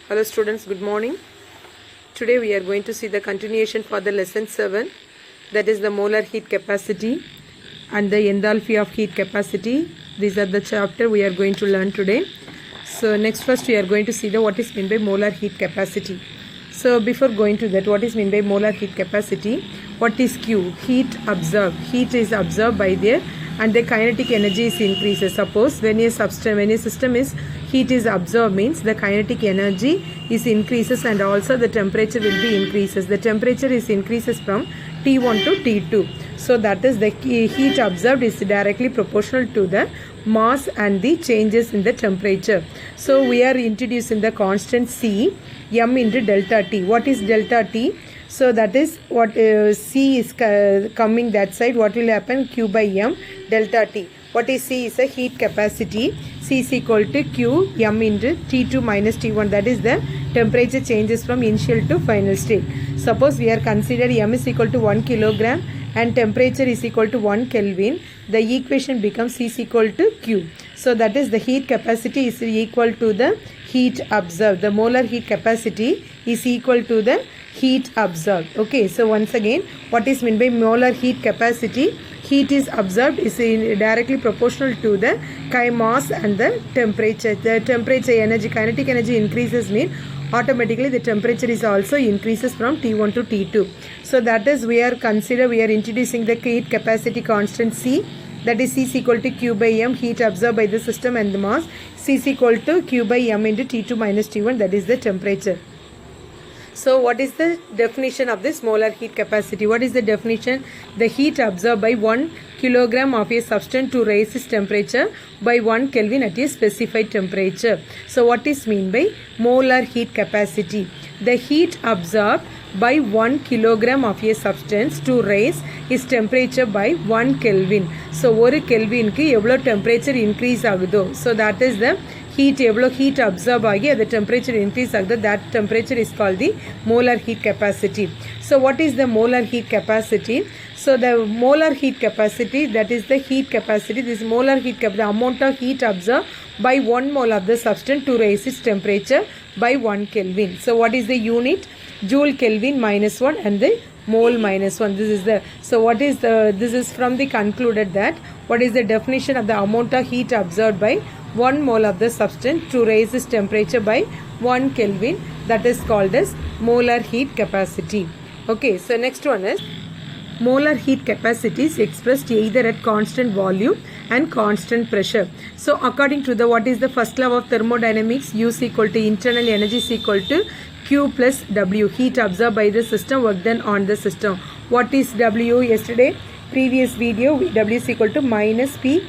Hello students, good morning. Today we are going to see the continuation for the lesson 7, that is the molar heat capacity and the enthalpy of heat capacity. These are the chapter we are going to learn today. So next first we are going to see the what is meant by molar heat capacity. So before going to that, what is meant by molar heat capacity? What is Q? Heat absorbed. Heat is absorbed by there and the kinetic energy is increases. Suppose when a system is heat is absorbed means the kinetic energy is increases and also the temperature will be increases. The temperature is increases from T1 to T2. So that is the heat absorbed is directly proportional to the mass and the changes in the temperature. So we are introducing the constant C m into delta T. What is delta T? So that is what C is coming that side. What will happen? Q by m delta T. What is C? Is a heat capacity. C is equal to Q m into T2 minus T1. That is the temperature changes from initial to final state. Suppose we are considered m is equal to 1 kilogram and temperature is equal to 1 Kelvin. The equation becomes C is equal to Q. So that is the heat capacity is equal to the heat absorbed. The molar heat capacity is equal to the heat absorbed. Okay, so once again, what is meant by molar heat capacity? Heat is absorbed is directly proportional to the mass and the temperature. The temperature energy, kinetic energy increases mean automatically the temperature is also increases from T1 to T2. So that is we are introducing the heat capacity constant C. That is C is equal to Q by m, heat absorbed by the system and the mass. C is equal to Q by m into T2 minus T1, that is the temperature. So what is the definition of this molar heat capacity? What is the definition? The heat absorbed by 1 kilogram of a substance to raise its temperature by 1 Kelvin at a specified temperature. So what is mean by molar heat capacity? The heat absorbed by 1 kilogram of a substance to raise its temperature by 1 Kelvin. So 1 Kelvin ku evlo temperature increase agudho. So that is the heat evlo heat absorb agi the temperature increase agudho, that temperature is called the molar heat capacity. So what is the molar heat capacity? So the molar heat capacity, that is the heat capacity, this molar heat capacity, the amount of heat absorbed by 1 mole of the substance to raise its temperature by 1 Kelvin. So what is the unit? Joule Kelvin minus 1 and the mole minus 1. This is the, so what is the, this is from the concluded that what is the definition of the amount of heat absorbed by 1 mole of the substance to raise its temperature by 1 Kelvin, that is called as molar heat capacity. Okay, so next one is molar heat capacity is expressed either at constant volume and constant pressure. So according to the what is the first law of thermodynamics, U is equal to internal energy is equal to Q plus W, heat absorbed by the system, work done on the system. What is W? Yesterday previous video, W is equal to minus P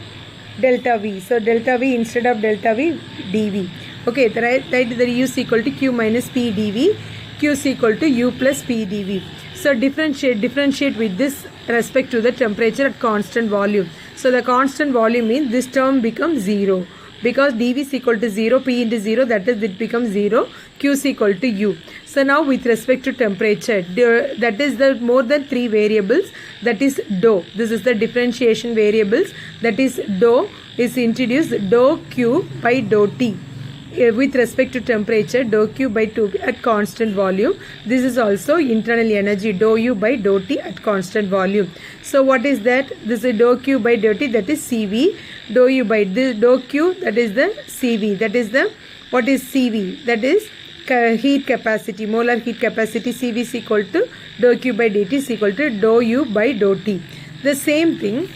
delta V. So delta V instead of delta V, dV. Okay, the U is equal to Q minus P dV. Q is equal to U plus P dV. So differentiate with this respect to the temperature at constant volume. So the constant volume means this term becomes 0. Because dV is equal to 0, P into 0, that is it becomes 0, Q is equal to U. So now with respect to temperature, that is the more than 3 variables, that is dou. This is the differentiation variables, that is dou is introduced, dou Q by dou T. With respect to temperature, dou Q by 2 at constant volume. This is also internal energy, dou U by dou T at constant volume. So what is that? This is dou Q by dou T, that is CV. Dou U by dou Q, that is the CV. That is the, what is CV? That is heat capacity, molar heat capacity. CV is equal to dou Q by dt is equal to dou U by dou T. The same thing,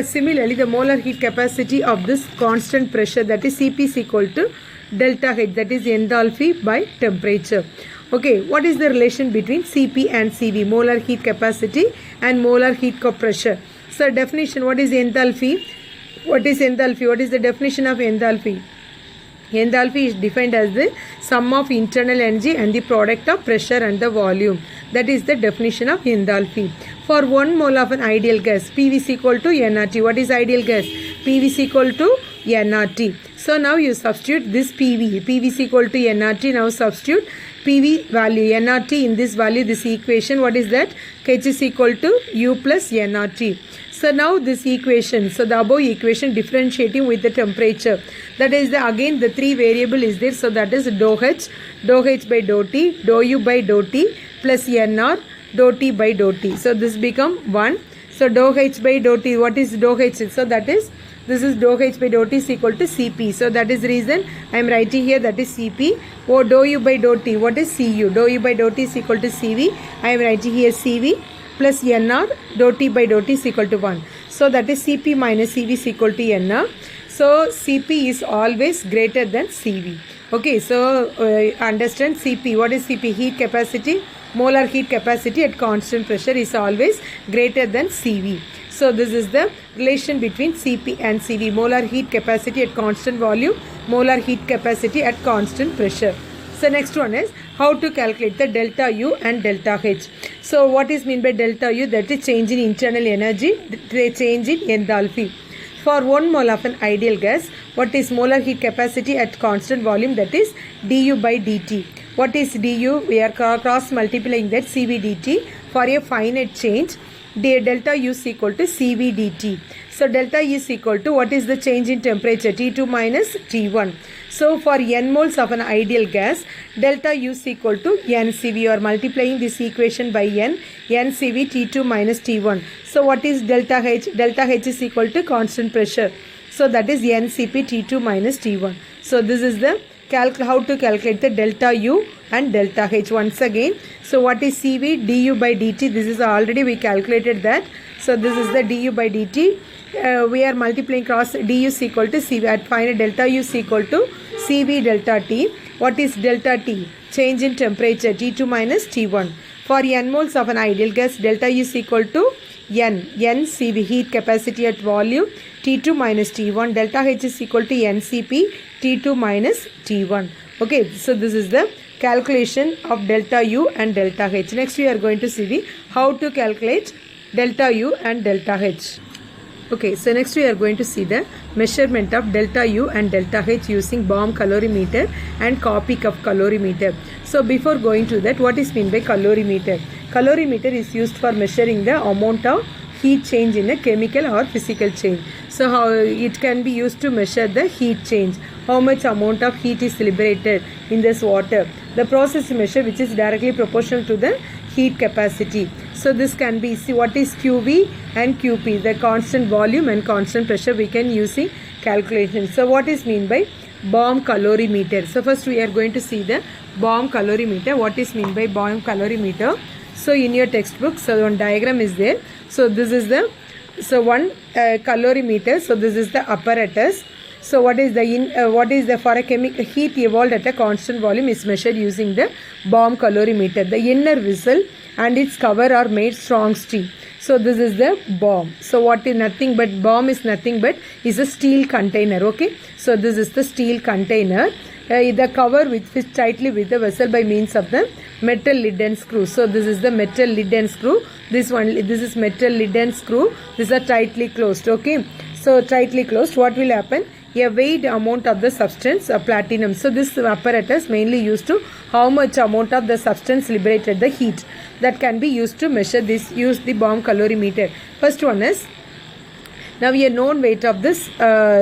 similarly the molar heat capacity of this constant pressure, that is Cp is equal to delta H, that is enthalpy by temperature. Okay, what is the relation between Cp and Cv, molar heat capacity and molar heat pressure? So definition, what is enthalpy? What is enthalpy? What is the definition of enthalpy? Enthalpy is defined as the sum of internal energy and the product of pressure and the volume. That is the definition of enthalpy. For 1 mole of an ideal gas, PV is equal to nRT. What is ideal gas? PV is equal to nRT. So now you substitute this PV. PV is equal to nRT. Now substitute PV value, nRT in this value, this equation. What is that? H is equal to U plus nRT. So now this equation, so the above equation differentiating with the temperature. That is again the three variable is there. So that is dou H by dou T, dou U by dou T plus nR, dou T by dou T. So this become 1. So dou H by dou T, what is dou H? So that is, this is dou H by dou T is equal to Cp. So that is the reason I am writing here that is Cp. Or dou U by dou T, what is Cu? Dou U by dou T is equal to Cv. I am writing here Cv plus nR, dou T by dou T is equal to 1. So that is Cp minus Cv is equal to nR. So Cp is always greater than Cv. Okay, so understand Cp. What is Cp? Heat capacity. Molar heat capacity at constant pressure is always greater than Cv. So this is the relation between Cp and Cv. Molar heat capacity at constant volume, molar heat capacity at constant pressure. So next one is how to calculate the delta U and delta H. So what is meant by delta U? That is change in internal energy, change in enthalpy. For 1 mole of an ideal gas, what is molar heat capacity at constant volume? That is du by dt. What is du? We are cross multiplying that Cv dt. For a finite change, delta U is equal to Cv dt. So delta U is equal to, what is the change in temperature? T2 minus T1. So for n moles of an ideal gas, delta U is equal to nCv. You are multiplying this equation by nCv T2 minus T1. So what is delta H? Delta H is equal to constant pressure. So that is nCp T2 minus T1. So this is the how to calculate the delta U and delta H once again. So what is Cv? Du by dt. This is already we calculated that. So this is the du by dt. We are multiplying cross. Du is equal to Cv. At final delta U is equal to Cv delta T. What is delta T? Change in temperature, T2 minus T1. For n moles of an ideal gas, delta U is equal to nCv, heat capacity at volume, T2 minus T1. Delta H is equal to nCp T2 minus T1. Okay, so this is the calculation of delta U and delta H. Next we are going to see how to calculate delta U and delta H. Okay, so next we are going to see the measurement of delta U and delta H using bomb calorimeter and copy cup calorimeter. So before going to that, what is meant by calorimeter? Calorimeter is used for measuring the amount of heat change in a chemical or physical change. So how it can be used to measure the heat change. How much amount of heat is liberated in this water. The process measure which is directly proportional to the heat capacity. So this can be, see what is QV and QP, the constant volume and constant pressure we can use in calculation. So what is mean by bomb calorimeter? So first we are going to see the bomb calorimeter. What is mean by bomb calorimeter? So in your textbook, so one diagram is there. So this is the, so one calorimeter. So this is the apparatus. So what is the for a chemical heat evolved at a constant volume is measured using the bomb calorimeter. The inner vessel and its cover are made strong steel. So this is the bomb. So what is nothing but bomb is nothing but is a steel container. Okay. So this is the steel container. The cover which fits tightly with the vessel by means of the metal lid and screw. So this is the metal lid and screw. This is metal lid and screw. These are tightly closed. Okay. So tightly closed. What will happen? A weighed amount of the substance platinum. So this apparatus mainly used to how much amount of the substance liberated the heat that can be used to measure this. Use the bomb calorimeter. First one is, now a known weight of this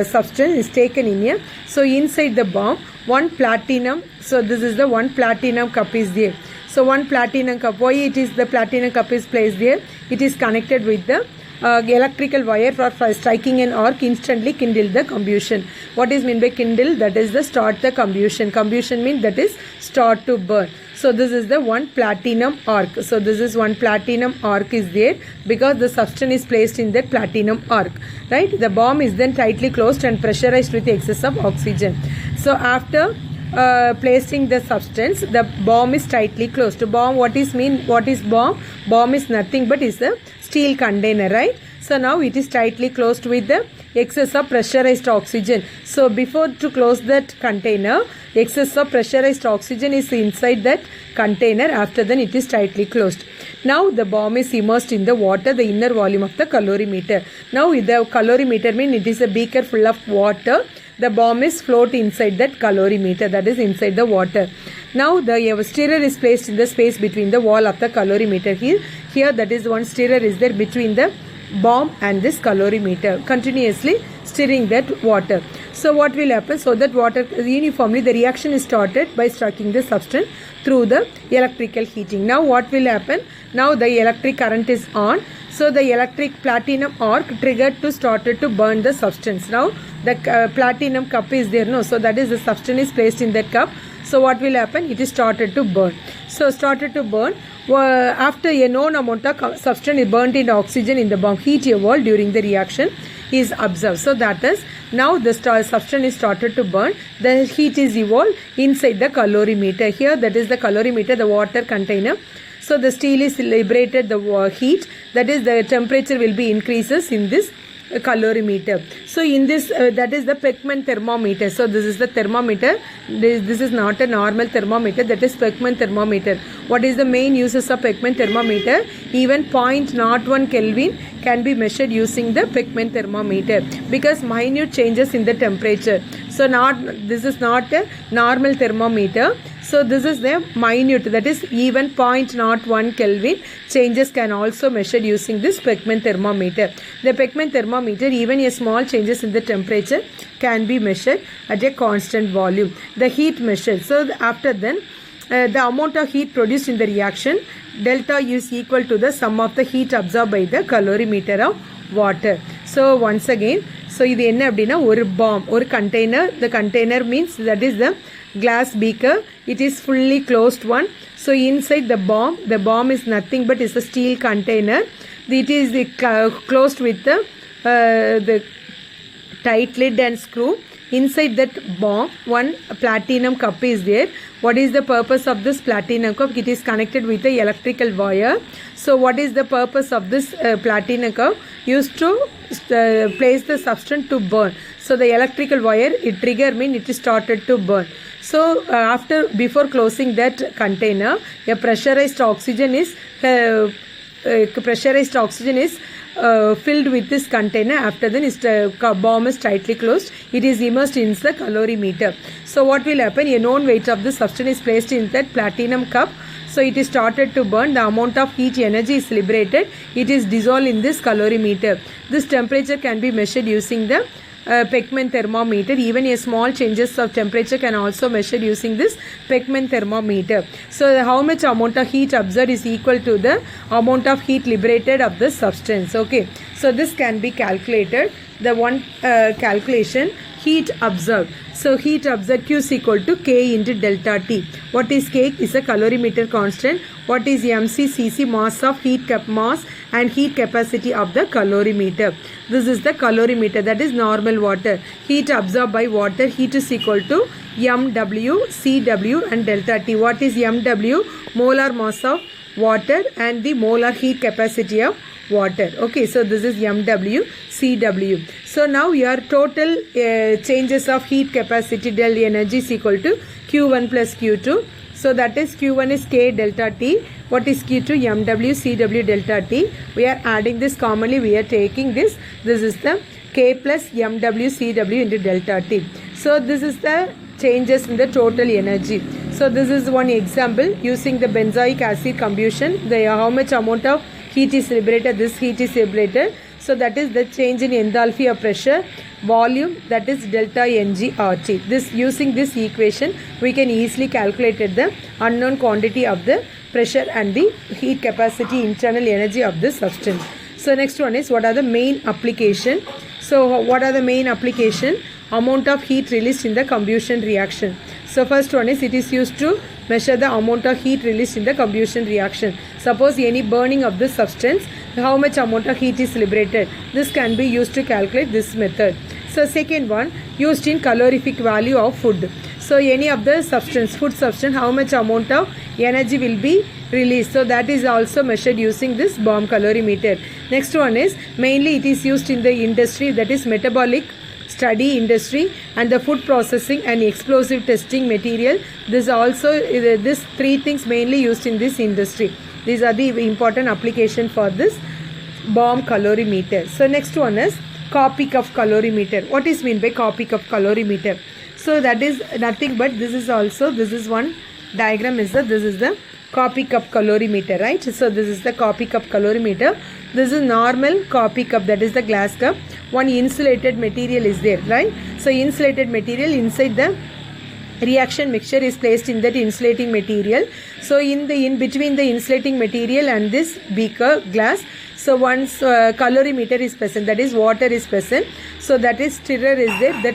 substance is taken in here. So inside the bomb, one platinum. So this is the one platinum cup is there. So one platinum cup. Why it is the platinum cup is placed there? It is connected with the electrical wire for striking an arc instantly kindle the combustion. What is meant by kindle? That is the start the combustion. Combustion means that is start to burn. So this is the one platinum arc. So this is one platinum arc is there because the substance is placed in that platinum arc. Right? The bomb is then tightly closed and pressurized with the excess of oxygen. So after placing the substance, the bomb is tightly closed. Bomb, what is bomb? Bomb is nothing but is a steel container, right? So now it is tightly closed with the excess of pressurized oxygen. So before to close that container, excess of pressurized oxygen is inside that container. After then it is tightly closed. Now the bomb is immersed in the water, the inner volume of the calorimeter. Now the calorimeter means it is a beaker full of water the bomb is float inside that calorimeter, that is inside the water. Now the stirrer is placed in the space between the wall of the calorimeter. Here that is one stirrer is there between the bomb and this calorimeter, continuously stirring that water. So what will happen? So that water uniformly, the reaction is started by striking the substance through the electrical heating. Now what will happen? Now the electric current is on. So the electric platinum arc triggered to started to burn the substance. Now the platinum cup is there, no? So that is the substance is placed in that cup. So what will happen? It is started to burn. So started to burn. After a known amount of substance is burnt in oxygen in the bomb, heat evolved during the reaction is observed. So that is now the substance is started to burn. The heat is evolved inside the calorimeter. Here that is the calorimeter, the water container. So the steel is liberated the heat, that is the temperature will be increases in this calorimeter. So in this that is the Pechmann thermometer. So this is the thermometer. This is not a normal thermometer, that is Pechmann thermometer. What is the main uses of Pechmann thermometer? Even 0.01 Kelvin can be measured using the Pechmann thermometer because minute changes in the temperature. So this is not a normal thermometer. So this is the minute, that is even 0.01 Kelvin changes can also measured using this Pechmann thermometer. The Pechmann thermometer, even a small changes in the temperature can be measured at a constant volume. The heat measured. So after then the amount of heat produced in the reaction, delta is equal to the sum of the heat absorbed by the calorimeter of water. So once again, so இது என்ன அப்படினா ஒரு bomb, ஒரு container. The container means that is the glass beaker. It is fully closed one. So inside the bomb is nothing but is a steel container. It is closed with the tight lid and screw. Inside that bomb, one platinum cup is there. What is the purpose of this platinum cup? It is connected with the electrical wire. So what is the purpose of this platinum cup? Used to place the substance to burn. So the electrical wire, it trigger mean it is started to burn. So before closing that container, a pressurized oxygen is filled with this container. After then bomb is tightly closed. It is immersed in the calorimeter. So what will happen? A known weight of the substance is placed in that platinum cup. So it is started to burn. The amount of heat energy is liberated. It is dissolved in this calorimeter. This temperature can be measured using the Pechmann thermometer. Even a small changes of temperature can also measured using this Pechmann thermometer. So how much amount of heat absorbed is equal to the amount of heat liberated of the substance. Okay, so this can be calculated. The one calculation, heat absorbed. So heat absorbed Q is equal to K into delta T. What is K? Is a calorimeter constant. What is MC? Cc, mass of heat mass and heat capacity of the calorimeter. This is the calorimeter, that is normal water. Heat absorbed by water, heat is equal to MW, CW and delta T. What is MW? Molar mass of water and the molar heat capacity of water. Okay, so this is MW, CW. So now your total changes of heat capacity del energy is equal to Q1 plus Q2. So that is Q1 is K delta T. What is Q2? MW, CW delta T. We are adding this commonly. We are taking this. This is the K plus MW, CW into delta T. So this is the changes in the total energy. So this is one example using the benzoic acid combustion. How much amount of heat is liberated? This heat is liberated. So that is the change in enthalpy of pressure, volume, that is delta Ng RT. This using this equation we can easily calculate the unknown quantity of the pressure and the heat capacity, internal energy of the substance. So next one is what are the main application. So what are the main application? Amount of heat released in the combustion reaction. So first one is it is used to measure the amount of heat released in the combustion reaction. Suppose any burning of this substance, how much amount of heat is liberated. This can be used to calculate this method. So second one, used in calorific value of food. So any of the substance, food substance, how much amount of energy will be released. So that is also measured using this bomb calorimeter. Next one is mainly it is used in the industry, that is metabolic study industry and the food processing and explosive testing material. This also, this three things mainly used in this industry. These are the important application for this bomb calorimeter. So next one is Copic of calorimeter. What is mean by Copic of calorimeter? So that is nothing but this is also, this is one diagram is this is the Copic of calorimeter, right? So this is the Copic of calorimeter. This is normal coffee cup, that is the glass cup. One insulated material is there, right? So insulated material, inside the reaction mixture is placed in that insulating material. So in between the insulating material and this beaker glass, so once calorimeter is present, that is water is present. So that is stirrer is there. The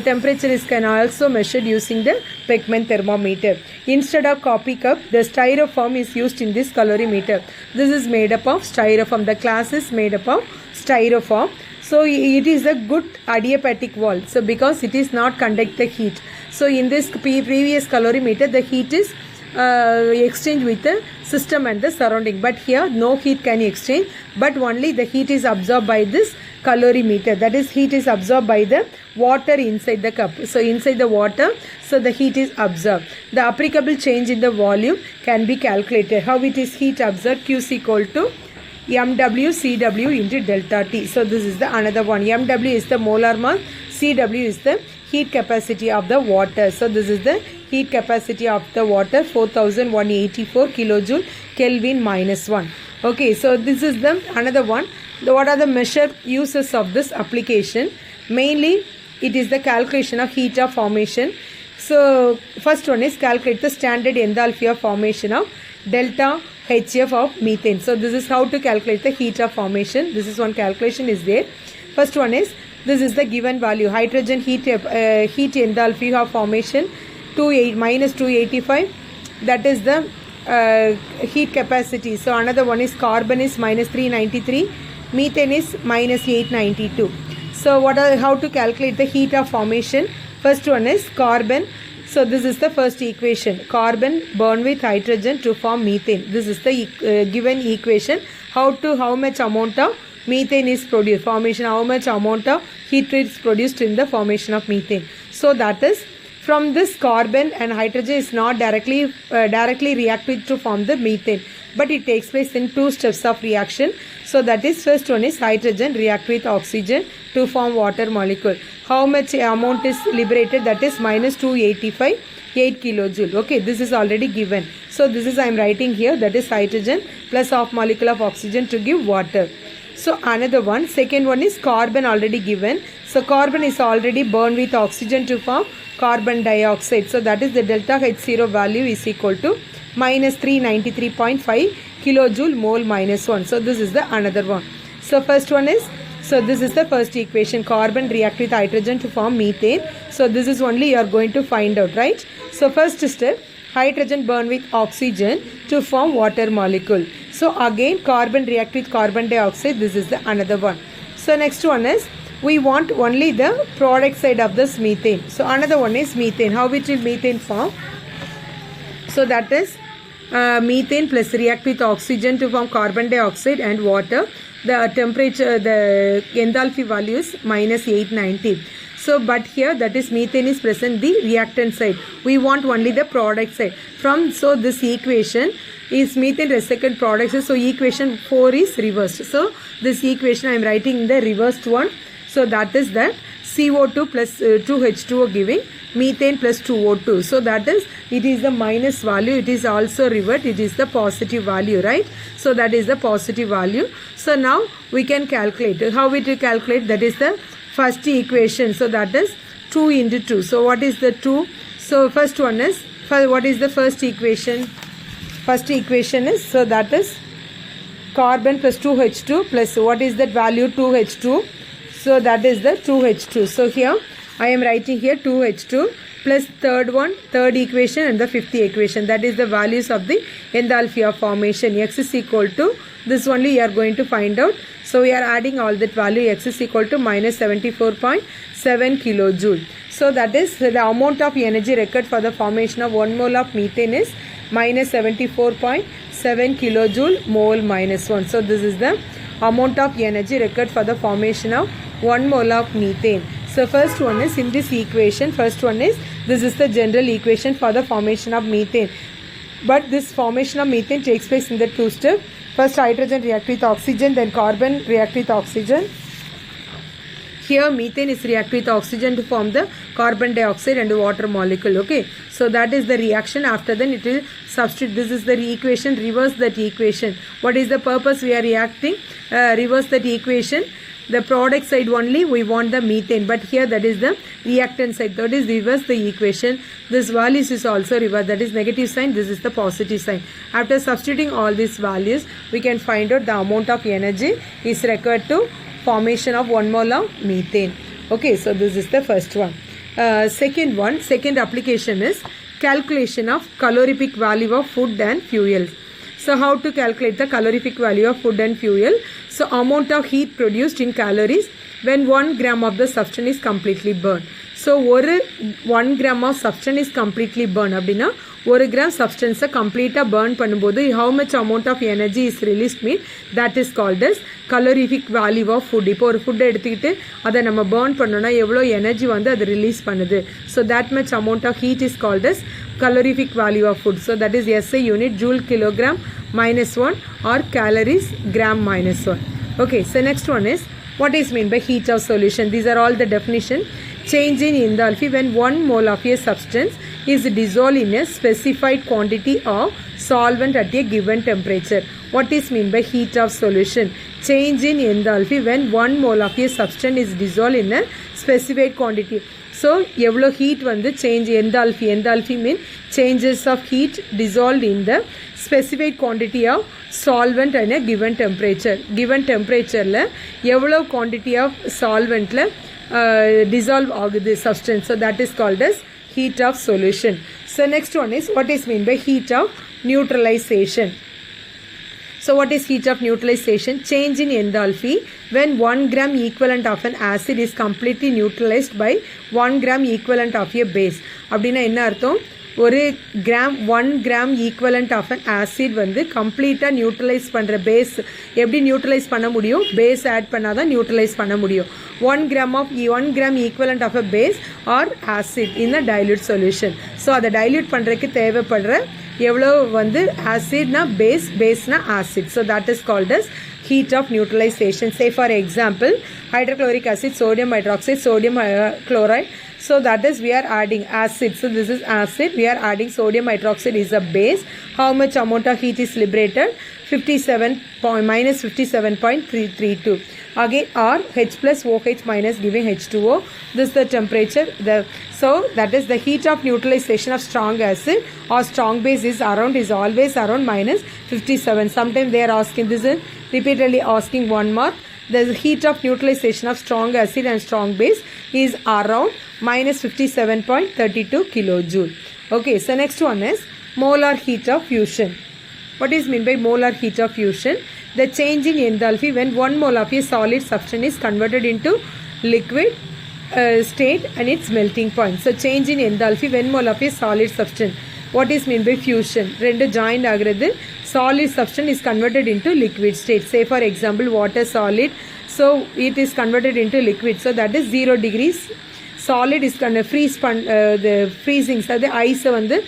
temperature is can also measured using the Beckman thermometer. Instead of coffee cup, the styrofoam is used in this calorimeter. This is made up of styrofoam. The glass is made up of styrofoam. So it is a good adiabatic wall. So because it is not conduct the heat. So in this previous calorimeter, the heat is exchange with the system and the surrounding, but here no heat can exchange, but only the heat is absorbed by this calorimeter, that is heat is absorbed by the water inside the cup. So inside the water, so the heat is absorbed. The applicable change in the volume can be calculated. How it is heat absorbed? Q is equal to mw cw into delta T. So this is the another one. mw is the molar mass, cw is the heat capacity of the water. So this is the heat capacity of the water, 4184 kilojoule Kelvin minus 1. Okay, so this is the another one. What are the measured uses of this application? Mainly it is the calculation of heat of formation. So first one is calculate the standard enthalpy of formation of delta HF of methane. So this is how to calculate the heat of formation. This is one calculation is there. First one is, this is the given value, hydrogen heat enthalpy of formation minus 285, that is the heat capacity. So another one is carbon is minus 393, methane is minus 892. So how to calculate the heat of formation? First one is carbon. So this is the first equation, carbon burn with hydrogen to form methane. This is the given equation. How much amount of methane is produced, formation, how much amount of heat is produced in the formation of methane. So that is, from this carbon and hydrogen is not directly react with to form the methane, but it takes place in two steps of reaction. So that is, first one is hydrogen react with oxygen to form water molecule. How much amount is liberated? That is minus 285, 8 kilojoule. Okay, this is already given. So this is I am writing here, that is hydrogen plus half molecule of oxygen to give water. So another one, second one is carbon already given. So carbon is already burned with oxygen to form carbon dioxide. So that is the delta H0 value is equal to minus 393.5 kilojoule mole minus 1. So this is the another one. So first one is, so this is the first equation, carbon react with hydrogen to form methane. So this is only you are going to find out, right? So first step, hydrogen burn with oxygen to form water molecule. So again carbon react with carbon dioxide, this is the another one. So next one is, we want only the product side of this methane. So another one is methane. How it will methane form? So that is methane plus react with oxygen to form carbon dioxide and water. The temperature, the enthalpy value is minus 890. So but here that is methane is present the reactant side. We want only the product side. So this equation is methane second product. So equation 4 is reversed. So this equation I am writing in the reversed one. So that is that CO2 plus 2H2O giving methane plus 2O2. So that is, it is the minus value, it is also revert, it is the positive value, right? So that is the positive value. So now we can calculate. How we to calculate? That is the first equation. So that is 2 into 2. So what is the 2? So first one is, what is the first equation? First equation is, so that is carbon plus 2H2 plus what is that value? 2H2. So that is the 2H2. So here I am writing here 2H2 plus third equation and the fifth equation. That is the values of the enthalpy of formation. X is equal to, this only you are going to find out. So we are adding all that value. X is equal to minus 74.7 kilojoule. So that is the amount of energy required for the formation of 1 mole of methane is minus 74.7 kilojoule mole minus 1. So this is the amount of energy required for the formation of 1 mole of methane. So first one is in this equation, first one is, this is the general equation for the formation of methane. But this formation of methane takes place in the two steps. First hydrogen react with oxygen, then carbon react with oxygen. Here methane is react with oxygen to form the carbon dioxide and water molecule. Okay, so that is the reaction. After then it will substitute. This is the equation. Reverse that equation. What is the purpose we are reacting? Reverse that equation. The product side only we want the methane, but here that is the reactant side. That is reverse the equation. This values is also reverse. That is negative sign. This is the positive sign. After substituting all these values, we can find out the amount of energy is required to formation of 1 mole of methane. Okay, so this is the first one. Second application is calculation of calorific value of food and fuels. So how to calculate the calorific value of food and fuel? So amount of heat produced in calories when 1 gram of the substance is completely burned. So 1 gram of substance is completely burned. அப்படினா 1 gram substance completely burn பண்ணும்போது how much amount of energy is released mean that is called as calorific value of food. இப்போ ஒரு food எடுத்துக்கிட்டு அதை நம்ம burn பண்ணோம்னா எவ்வளோ energy வந்து அது ரிலீஸ் பண்ணுது. So that much amount of heat is called as calorific value of food. So that is SI unit joule kilogram minus 1 or calories gram minus 1. Okay, so next one is what is mean by heat of solution. These are all the definition. Change in enthalpy when 1 mole of a substance is dissolved in a specified quantity of solvent at a given temperature. What is mean by heat of solution? Change in enthalpy when 1 mole of a substance is dissolved in a specified quantity. So எவ்வளோ heat வந்து change enthalpy mean changes of heat dissolved in the specified quantity of solvent in a given temperature. Given temperatureல எவ்வளோ quantity of solventல dissolve ஆகுது substance. So that is called as heat of solution. So next one is what is mean by heat of neutralization. So what is heat of neutralization? Change in enthalpy when 1 gram equivalent of an acid is completely neutralized by 1 gram equivalent of a base. அப்படின்னா என்ன அர்த்தம்? ஒரு gram 1 gram equivalent of an acid வந்து கம்ப்ளீட்டாக neutralise பண்ணுற base எப்படி neutralise பண்ண முடியும்? பேஸ் ஆட் பண்ணால் தான் நியூட்ரலைஸ் பண்ண முடியும். 1 gram equivalent of a base or acid in the dilute solution. So அதை டைல்யூட் பண்ணுறதுக்கு தேவைப்படுற எவ்வளோ வந்து ஆசிட்னா பேஸ்னா acid. So that is called as heat of neutralization. Say for example hydrochloric acid, sodium hydroxide, sodium chloride. So that is we are adding acid. So this is acid. We are adding sodium hydroxide is a base. How much amount of heat is liberated? minus 57.332. Again or H plus OH minus giving H2O. This is the temperature. So that is the heat of neutralization of strong acid or strong base is always around minus 57. Sometimes they are asking, this is repeatedly asking 1 mark. The heat of neutralization of strong acid and strong base is around minus 57.32 kilojoule. Okay, so next one is molar heat of fusion. What is mean by molar heat of fusion? The change in enthalpy when 1 mole of a solid substance is converted into liquid state and its melting point. So change in enthalpy when mole of a solid substance. What is mean by fusion? ரெண்டு joined ஆகிறது solid substance is converted into liquid state. Say for example water solid. So it is converted into liquid. So that is 0 degrees. Solid is going to freeze the freezing. So the ice வந்து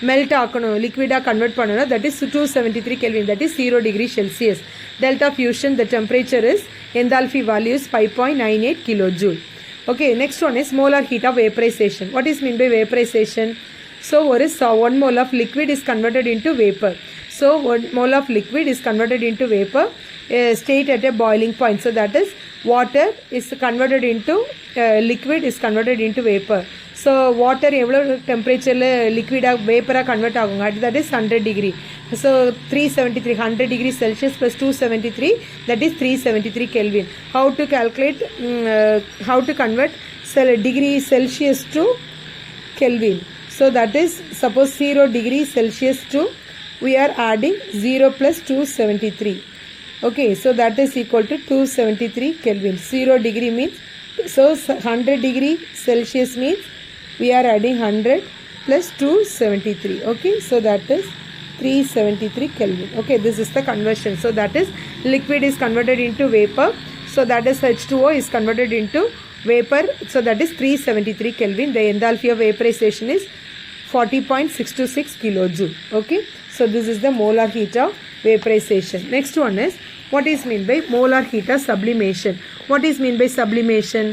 melt ஆக்கணும் liquid convert பண்ணணும். That is 273 Kelvin. That is 0 degree Celsius. Delta fusion, the temperature is enthalpy value is 5.98 kilojoule. Okay, next one is molar heat of vaporization. What is mean by vaporization? So 1 mole of liquid is converted into vapor. So 1 mole of liquid is converted into vapor state at a boiling point. So that is water is converted into liquid is converted into vapor. So water எவ்வளோ டெம்பரேச்சரில் லிக்விடாக வேப்பராக convert ஆகுங்க at that is 100 degree. So 373 100 degree Celsius plus 273 that is 373 Kelvin. How to calculate how to convert degree Celsius to Kelvin? So that is suppose 0 degree Celsius to we are adding 0 plus 273. Okay, so that is equal to 273 Kelvin. 0 degree means so 100 degree Celsius means we are adding 100 plus 273. Okay, so that is 373 Kelvin. Okay, this is the conversion. So that is liquid is converted into vapor. So that is H2O is converted into vapor. So that is 373 Kelvin. The enthalpy of vaporization is 40.626 kilojoule. Okay, so this is the molar heat of vaporization. Next one is what is mean by molar heat of sublimation. What is mean by sublimation?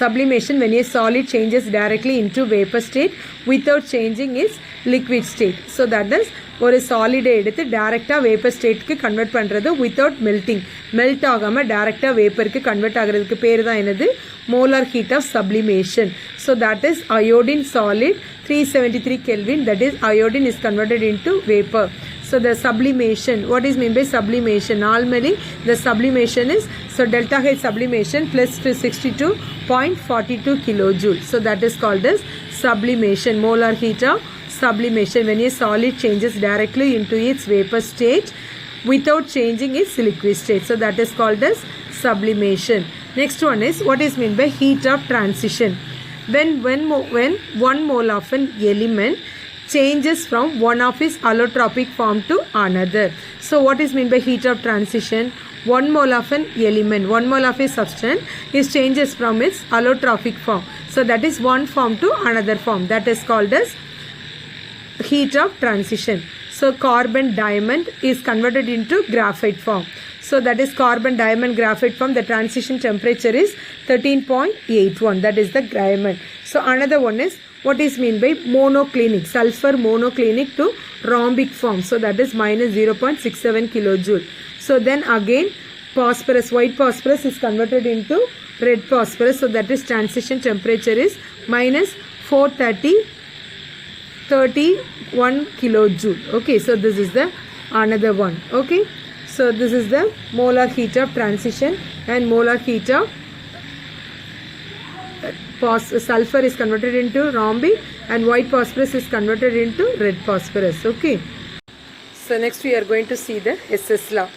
Sublimation, when a solid changes directly into vapor state without changing its liquid state. So that is ஒரு சாலிடை எடுத்து டைரெக்டாக vapour ஸ்டேட்டுக்கு convert பண்ணுறது without melting. Melt ஆகாமல் டைரெக்டாக வேப்பருக்கு convert ஆகிறதுக்கு பேர் தான் என்னது? Molar heat of sublimation. So that is iodine solid 373 Kelvin, that is iodine is converted into vapor. So the sublimation, what is meant by sublimation? Normally the sublimation is, so delta H sublimation plus 62.42 kilojoule. So that is called as sublimation, molar heat of sublimation, when a solid changes directly into its vapor state without changing its liquid state. So that is called as sublimation. Next one is, what is meant by heat of transition? When 1 mole of an element changes from one of its allotropic form to another. So what is meant by heat of transition? 1 mole of an element, 1 mole of a substance is changes from its allotropic form. So that is one form to another form. That is called as heat of transition. So carbon diamond is converted into graphite form. So that is carbon diamond graphite form. The transition temperature is 13.81. That is the diamond. So another one is, what is mean by monoclinic? Sulfur monoclinic to rhombic form. So that is minus 0.67 kilojoule. So then again phosphorus, white phosphorus is converted into red phosphorus. So that is transition temperature is minus 431 kilojoule. Okay, so this is the another one. Okay, so this is the molar heat of transition and molar heat of sulfur is converted into rhombic and white phosphorus is converted into red phosphorus. Okay, so next we are going to see the Hess's law.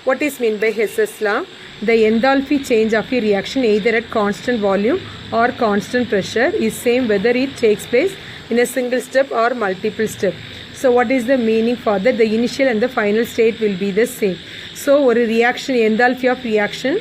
What is meant by Hess's law? The enthalpy change of a reaction either at constant volume or constant pressure is same whether it takes place in a single step or multiple step. So what is the meaning for that? The initial and the final state will be the same. So ஒரு reaction, enthalpy of reaction,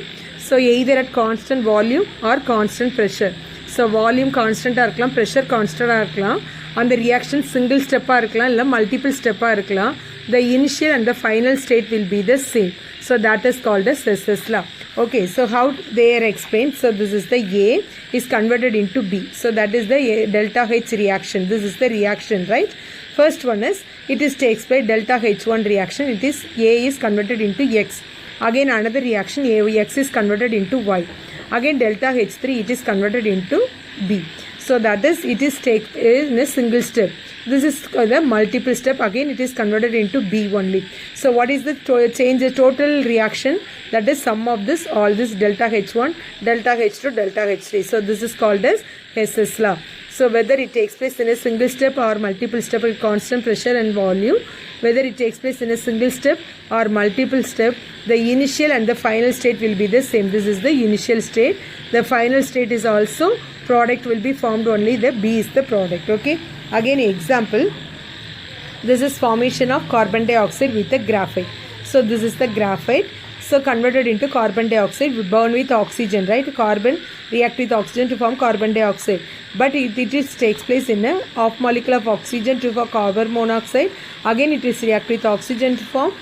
so either at constant volume or constant pressure. So volume constant இருக்கலாம், pressure constant இருக்கலாம், அந்த reaction single step இருக்கலாம் இல்ல multiple step இருக்கலாம். The initial and the final state will be the same. So that is called as Hess's law. Okay, so how they are explained? So this is the A is converted into B. So that is the delta H reaction. This is the reaction, right? First one is, it is takes place delta H1 reaction. It is A is converted into X. Again another reaction, X is converted into Y. Again delta H3, it is converted into B. So that is, it is take in a single step. This is the multiple step. Again it is converted into B only. So what is the change, the total reaction? That is sum of this, all this delta H1, delta H2, delta H3. So this is called as Hess's law. So whether it takes place in a single step or multiple step with constant pressure and volume, whether it takes place in a single step or multiple step, the initial and the final state will be the same. This is the initial state. The final state is also, product will be formed only, the B is the product. Okay, again example, this is formation of carbon dioxide with the graphite. So this is the graphite, so converted into carbon dioxide, we burn with oxygen, right? Carbon react with oxygen to form carbon dioxide, but it takes place in a half molecule of oxygen to form carbon monoxide. Again it is react with oxygen to form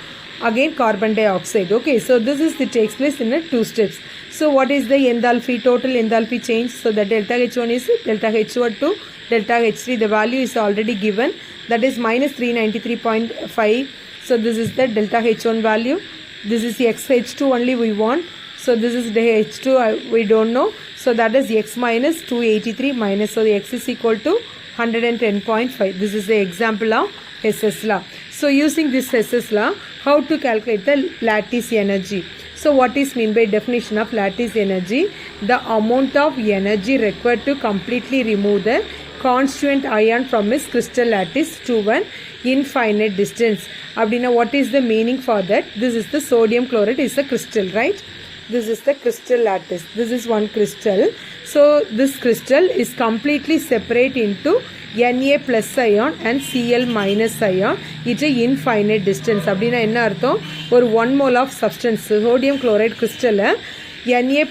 again carbon dioxide. Okay, so this is, it takes place in a 2 steps. So what is the enthalpy, total enthalpy change? So the delta H1 is delta H1 to delta H3. The value is already given, that is minus 393.5. So this is the delta H1 value. This is XH2 only we want. So this is the H2 we don't know. So that is X minus 283 minus. So the X is equal to 110.5. This is the example of Hess's law. So using this Hess's law, how to calculate the lattice energy? So what is mean by definition of lattice energy? The amount of energy required to completely remove the constituent ion from its crystal lattice to an infinite distance. Abdina, what is the meaning for that? This is the sodium chloride is a crystal, right? This is the crystal lattice. This is one crystal. So this crystal is completely separate into Na plus ion and Cl minus ion. It's a infinite distance. Abdina enna artham? Or 1 mole of substance, sodium chloride crystal Na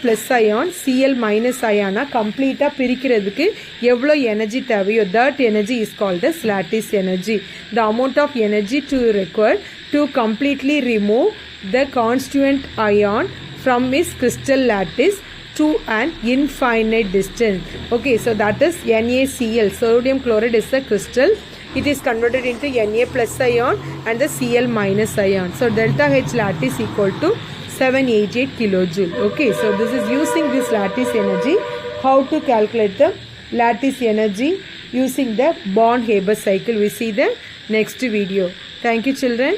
plus ion, Cl minus ion complete பிரிக்கிறதுக்கு எவ்வளோ energy தேவையோ, that energy is called as lattice energy. The amount of energy to require to completely remove the constituent ion from its crystal lattice to an infinite distance. Okay, so that is NaCl. Sodium chloride is a crystal. It is converted into Na plus ion and the Cl minus ion. So delta H lattice equal to 788 kilojoule. Okay, so this is using this lattice energy. How to calculate the lattice energy using the Born-Haber cycle? We see the next video. Thank you, children.